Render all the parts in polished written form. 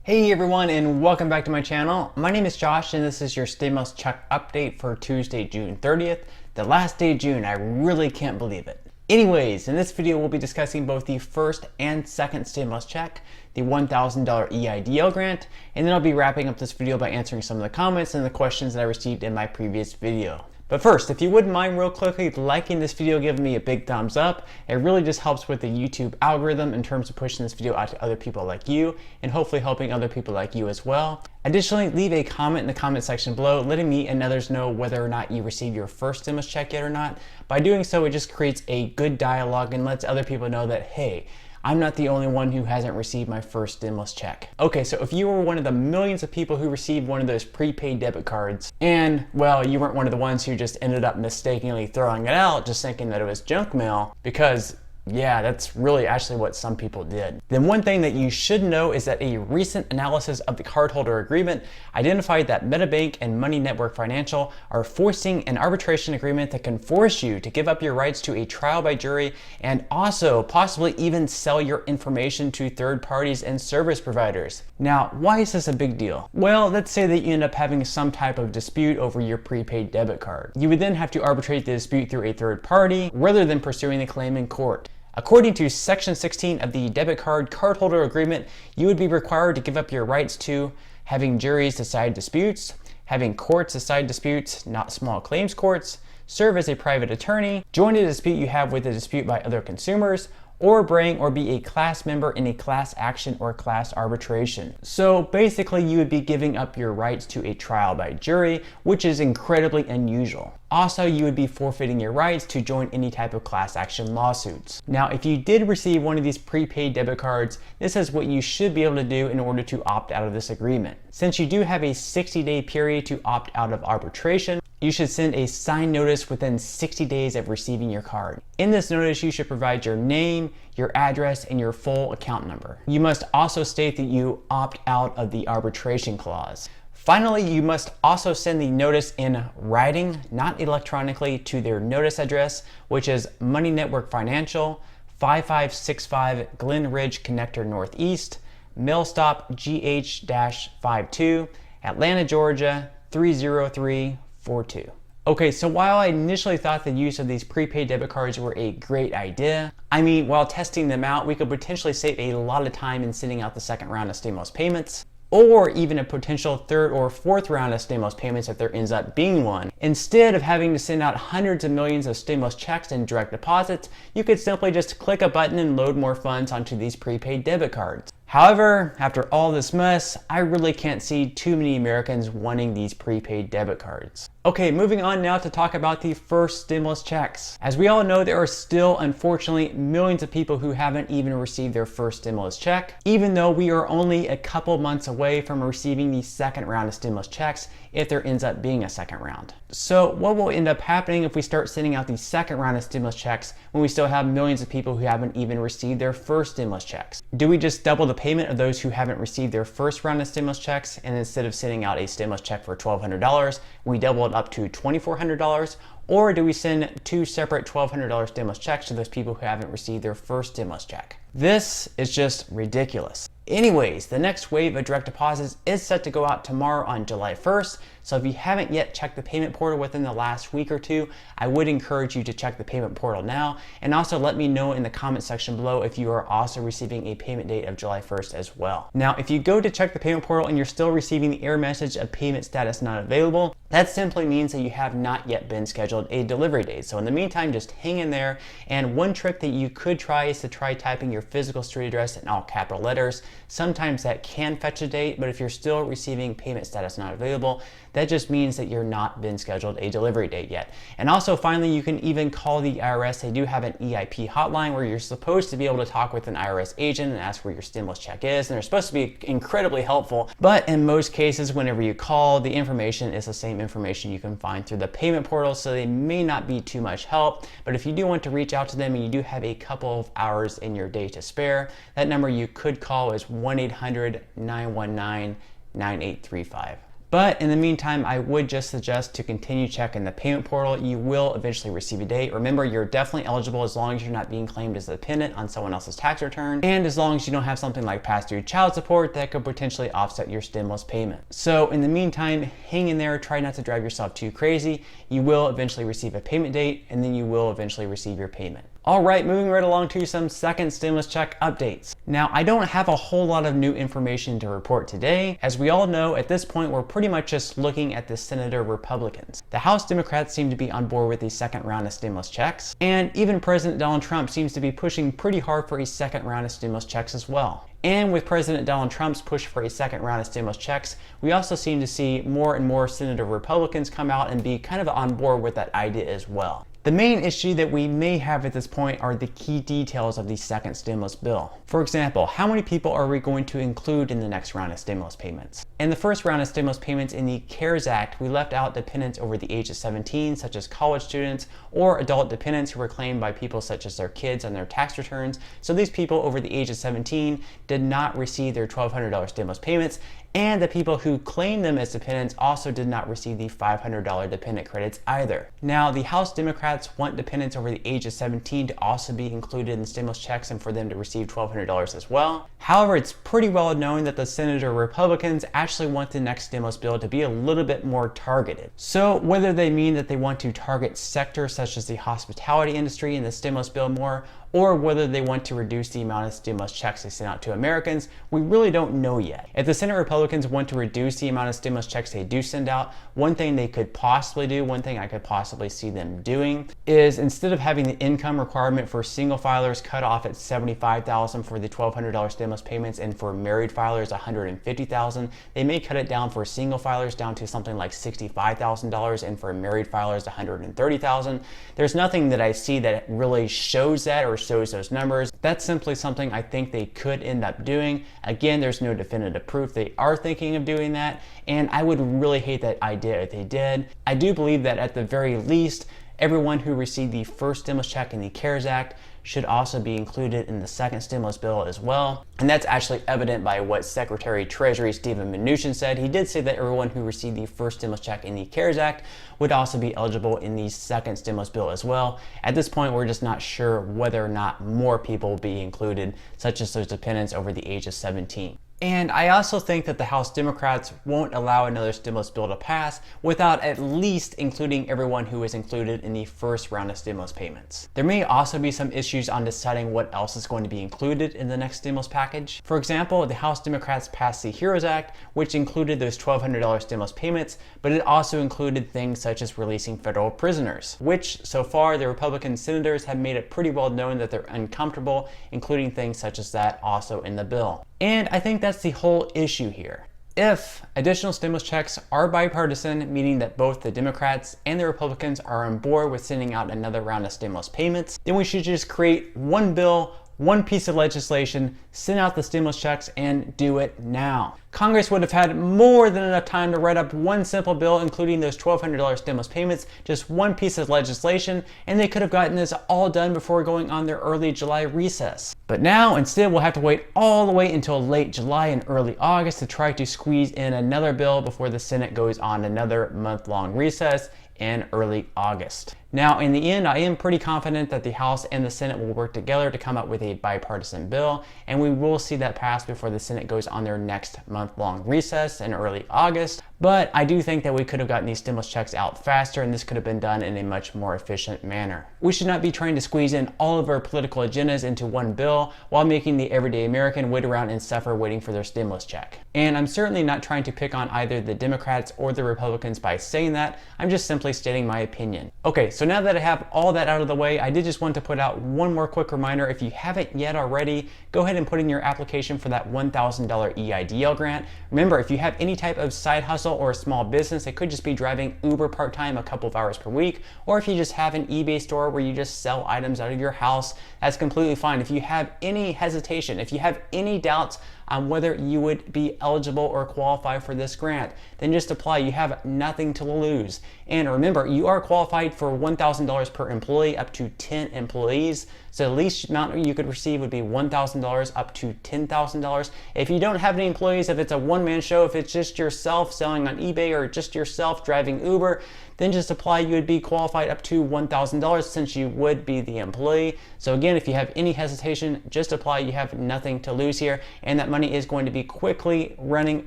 Hey everyone, and welcome back to my channel. My name is Josh and this is your stimulus check update for Tuesday, June 30th, the last day of June. I really can't believe it. Anyways, in this video we'll be discussing both the first and second stimulus check, the $1,000 EIDL grant, and then I'll be wrapping up this video by answering some of the comments and the questions that I received in my previous video. But first, if you wouldn't mind real quickly liking this video, giving me a big thumbs up. It really just helps with the YouTube algorithm in terms of pushing this video out to other people like you and hopefully helping other people like you as well. Additionally, leave a comment in the comment section below letting me and others know whether or not you received your first stimulus check yet or not. By doing so, it just creates a good dialogue and lets other people know that, hey, I'm not the only one who hasn't received my first stimulus check. Okay, so if you were one of the millions of people who received one of those prepaid debit cards, and, well, you weren't one of the ones who just ended up mistakenly throwing it out, just thinking that it was junk mail, because yeah, that's really actually what some people did. Then one thing that you should know is that a recent analysis of the cardholder agreement identified that MetaBank and Money Network Financial are forcing an arbitration agreement that can force you to give up your rights to a trial by jury and also possibly even sell your information to third parties and service providers. Now, why is this a big deal? Well, let's say that you end up having some type of dispute over your prepaid debit card. You would then have to arbitrate the dispute through a third party rather than pursuing the claim in court. According to Section 16 of the debit card cardholder agreement, you would be required to give up your rights to having juries decide disputes, having courts decide disputes, not small claims courts, serve as a private attorney, join a dispute you have with a dispute by other consumers, or bring or be a class member in a class action or class arbitration. So basically you would be giving up your rights to a trial by jury, which is incredibly unusual. Also, you would be forfeiting your rights to join any type of class action lawsuits. Now, if you did receive one of these prepaid debit cards, this is what you should be able to do in order to opt out of this agreement. Since you do have a 60-day period to opt out of arbitration, you should send a signed notice within 60 days of receiving your card. In this notice, you should provide your name, your address, and your full account number. You must also state that you opt out of the arbitration clause. Finally, you must also send the notice in writing, not electronically, to their notice address, which is Money Network Financial, 5565 Glen Ridge Connector Northeast, Mail Stop GH-52, Atlanta, Georgia, 30342. Okay, so while I initially thought the use of these prepaid debit cards were a great idea, I mean, while testing them out, we could potentially save a lot of time in sending out the second round of stimulus payments, or even a potential third or fourth round of stimulus payments if there ends up being one. Instead of having to send out hundreds of millions of stimulus checks and direct deposits, you could simply just click a button and load more funds onto these prepaid debit cards. However, after all this mess, I really can't see too many Americans wanting these prepaid debit cards. Okay, moving on now to talk about the first stimulus checks. As we all know, there are still, unfortunately, millions of people who haven't even received their first stimulus check, even though we are only a couple months away from receiving the second round of stimulus checks if there ends up being a second round. So what will end up happening if we start sending out the second round of stimulus checks when we still have millions of people who haven't even received their first stimulus checks? Do we just double the payment of those who haven't received their first round of stimulus checks, and instead of sending out a stimulus check for $1,200, we double it up to $2,400? Or do we send two separate $1,200 stimulus checks to those people who haven't received their first stimulus check? This is just ridiculous. Anyways, the next wave of direct deposits is set to go out tomorrow on July 1st. So if you haven't yet checked the payment portal within the last week or two, I would encourage you to check the payment portal now. And also let me know in the comment section below if you are also receiving a payment date of July 1st as well. Now, if you go to check the payment portal and you're still receiving the error message of payment status not available, that simply means that you have not yet been scheduled a delivery date. So in the meantime, just hang in there. And one trick that you could try is to try typing your physical street address in all capital letters. Sometimes that can fetch a date, but if you're still receiving payment status not available, that just means that you're not been scheduled a delivery date yet. And also finally, you can even call the IRS. They do have an EIP hotline where you're supposed to be able to talk with an IRS agent and ask where your stimulus check is. And they're supposed to be incredibly helpful. But in most cases, whenever you call, the information is the same information you can find through the payment portal. So they may not be too much help. But if you do want to reach out to them and you do have a couple of hours in your day to spare, that number you could call is 1-800-919-9835. But in the meantime, I would just suggest to continue checking the payment portal. You will eventually receive a date. Remember, you're definitely eligible as long as you're not being claimed as a dependent on someone else's tax return, and as long as you don't have something like past due child support that could potentially offset your stimulus payment. So in the meantime, hang in there, try not to drive yourself too crazy. You will eventually receive a payment date, and then you will eventually receive your payment. All right, moving right along to some second stimulus check updates. Now, I don't have a whole lot of new information to report today. As we all know, at this point, we're pretty much just looking at the Senator Republicans. The House Democrats seem to be on board with the second round of stimulus checks, and even President Donald Trump seems to be pushing pretty hard for a second round of stimulus checks as well. And with President Donald Trump's push for a second round of stimulus checks, we also seem to see more and more Senator Republicans come out and be kind of on board with that idea as well. The main issue that we may have at this point are the key details of the second stimulus bill. For example, how many people are we going to include in the next round of stimulus payments? In the first round of stimulus payments in the CARES Act, we left out dependents over the age of 17, such as college students or adult dependents who were claimed by people such as their kids on their tax returns. So these people over the age of 17 did not receive their $1,200 stimulus payments, and the people who claimed them as dependents also did not receive the $500 dependent credits either. Now, the House Democrats want dependents over the age of 17 to also be included in stimulus checks and for them to receive $1,200 as well. However, it's pretty well known that the Senator Republicans actually want the next stimulus bill to be a little bit more targeted. So whether they mean that they want to target sectors such as the hospitality industry in the stimulus bill more, or whether they want to reduce the amount of stimulus checks they send out to Americans, we really don't know yet. If the Senate Republicans want to reduce the amount of stimulus checks they do send out, one thing they could possibly do, one thing I could possibly see them doing, is instead of having the income requirement for single filers cut off at $75,000 for the $1,200 stimulus payments and for married filers $150,000, they may cut it down for single filers down to something like $65,000 and for married filers $130,000. There's nothing that I see that really shows that or shows those numbers. That's simply something I think they could end up doing. Again, there's no definitive proof they are thinking of doing that, and I would really hate that idea if they did. I do believe that at the very least, everyone who received the first stimulus check in the CARES Act should also be included in the second stimulus bill as well. And that's actually evident by what Secretary Treasury Steven Mnuchin said. He did say that everyone who received the first stimulus check in the CARES Act would also be eligible in the second stimulus bill as well. At this point, we're just not sure whether or not more people will be included, such as those dependents over the age of 17. And I also think that the House Democrats won't allow another stimulus bill to pass without at least including everyone who was included in the first round of stimulus payments. There may also be some issues on deciding what else is going to be included in the next stimulus package. For example, the House Democrats passed the HEROES Act, which included those $1,200 stimulus payments, but it also included things such as releasing federal prisoners, which so far the Republican senators have made it pretty well known that they're uncomfortable including things such as that also in the bill. And I think that's the whole issue here. If additional stimulus checks are bipartisan, meaning that both the Democrats and the Republicans are on board with sending out another round of stimulus payments, then we should just create one bill, one piece of legislation, send out the stimulus checks, and do it now. Congress would have had more than enough time to write up one simple bill, including those $1,200 stimulus payments, just one piece of legislation, and they could have gotten this all done before going on their early July recess. But now, instead, we'll have to wait all the way until late July and early August to try to squeeze in another bill before the Senate goes on another month-long recess in early August. Now, in the end, I am pretty confident that the House and the Senate will work together to come up with a bipartisan bill, and we will see that pass before the Senate goes on their next month-long recess in early August. But I do think that we could have gotten these stimulus checks out faster, and this could have been done in a much more efficient manner. We should not be trying to squeeze in all of our political agendas into one bill while making the everyday American wait around and suffer waiting for their stimulus check. And I'm certainly not trying to pick on either the Democrats or the Republicans by saying that. I'm just simply stating my opinion. Okay, so now that I have all that out of the way, I did just want to put out one more quick reminder. If you haven't yet already, go ahead and put in your application for that $1,000 EIDL grant. Remember, if you have any type of side hustle or a small business, it could just be driving Uber part-time a couple of hours per week, or if you just have an eBay store where you just sell items out of your house, that's completely fine. If you have any hesitation, if you have any doubts on whether you would be eligible or qualify for this grant. Then just apply. You have nothing to lose. And remember, you are qualified for $1,000 per employee up to 10 employees. So the least amount you could receive would be $1,000 up to $10,000. If you don't have any employees, if it's a one-man show, if it's just yourself selling on eBay or just yourself driving Uber, then just apply. You would be qualified up to $1,000 since you would be the employee. So again, if you have any hesitation, just apply. You have nothing to lose here, and that money is going to be quickly running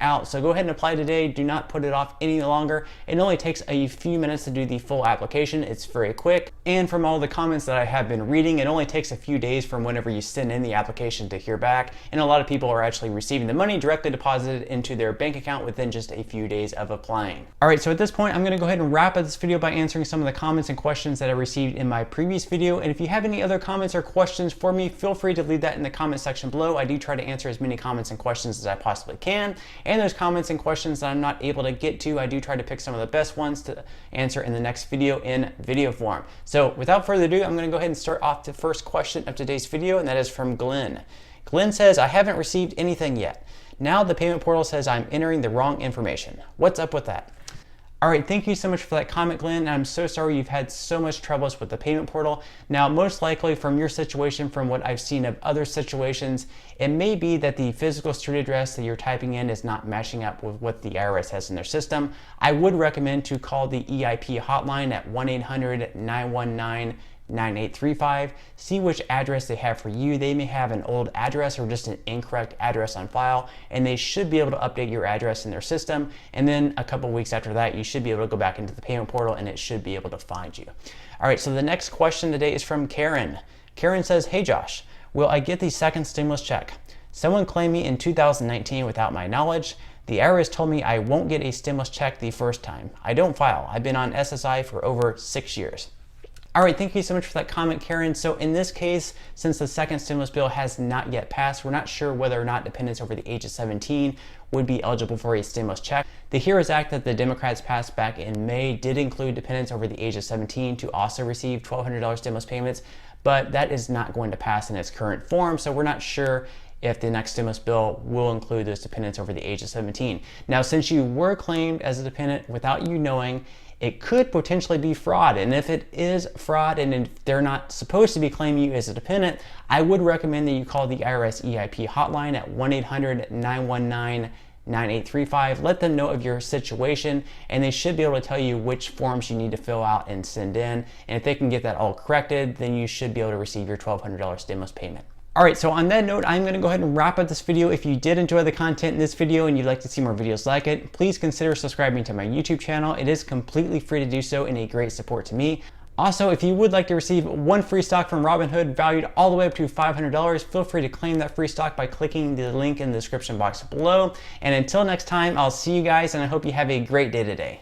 out. So go ahead and apply today. Do not put it off any longer. It only takes a few minutes to do the full application. It's very quick. And from all the comments that I have been reading, it only takes a few days from whenever you send in the application to hear back. And a lot of people are actually receiving the money directly deposited into their bank account within just a few days of applying. All right, so at this point, I'm going to go ahead and wrap up this video by answering some of the comments and questions that I received in my previous video. And if you have any other comments or questions for me, feel free to leave that in the comment section below. I do try to answer as many comments and questions as I possibly can. And those comments and questions that I'm not able to get to, I do try to pick some of the best ones to answer in the next video in video form. So without further ado, I'm going to go ahead and start off the first question of today's video, and that is from Glenn. Glenn says, I haven't received anything yet. Now the payment portal says I'm entering the wrong information. What's up with that? All right, thank you so much for that comment, Glenn. I'm so sorry you've had so much troubles with the payment portal. Now, most likely from your situation, from what I've seen of other situations, it may be that the physical street address that you're typing in is not matching up with what the IRS has in their system. I would recommend to call the EIP hotline at 1-800-919-9835. See which address they have for you. They may have an old address or just an incorrect address on file, and they should be able to update your address in their system. And then a couple weeks after that, you should be able to go back into the payment portal and it should be able to find you. All right, so the next question today is from Karen. Karen says, hey Josh, will I get the second stimulus check? Someone claimed me in 2019 without my knowledge. The IRS told me I won't get a stimulus check the first time. I don't file. I've been on SSI for over 6 years. All right, thank you so much for that comment, Karen. So in this case, since the second stimulus bill has not yet passed, we're not sure whether or not dependents over the age of 17 would be eligible for a stimulus check. The HEROES Act that the Democrats passed back in May did include dependents over the age of 17 to also receive $1,200 stimulus payments, but that is not going to pass in its current form, so we're not sure if the next stimulus bill will include those dependents over the age of 17. Now, since you were claimed as a dependent without you knowing, it could potentially be fraud. And if it is fraud and if they're not supposed to be claiming you as a dependent, I would recommend that you call the IRS EIP hotline at 1-800-919-9835. Let them know of your situation, and they should be able to tell you which forms you need to fill out and send in. And if they can get that all corrected, then you should be able to receive your $1,200 stimulus payment. All right, so on that note, I'm going to go ahead and wrap up this video. If you did enjoy the content in this video and you'd like to see more videos like it, please consider subscribing to my YouTube channel. It is completely free to do so and a great support to me. Also, if you would like to receive one free stock from Robinhood valued all the way up to $500, feel free to claim that free stock by clicking the link in the description box below. And until next time, I'll see you guys, and I hope you have a great day today.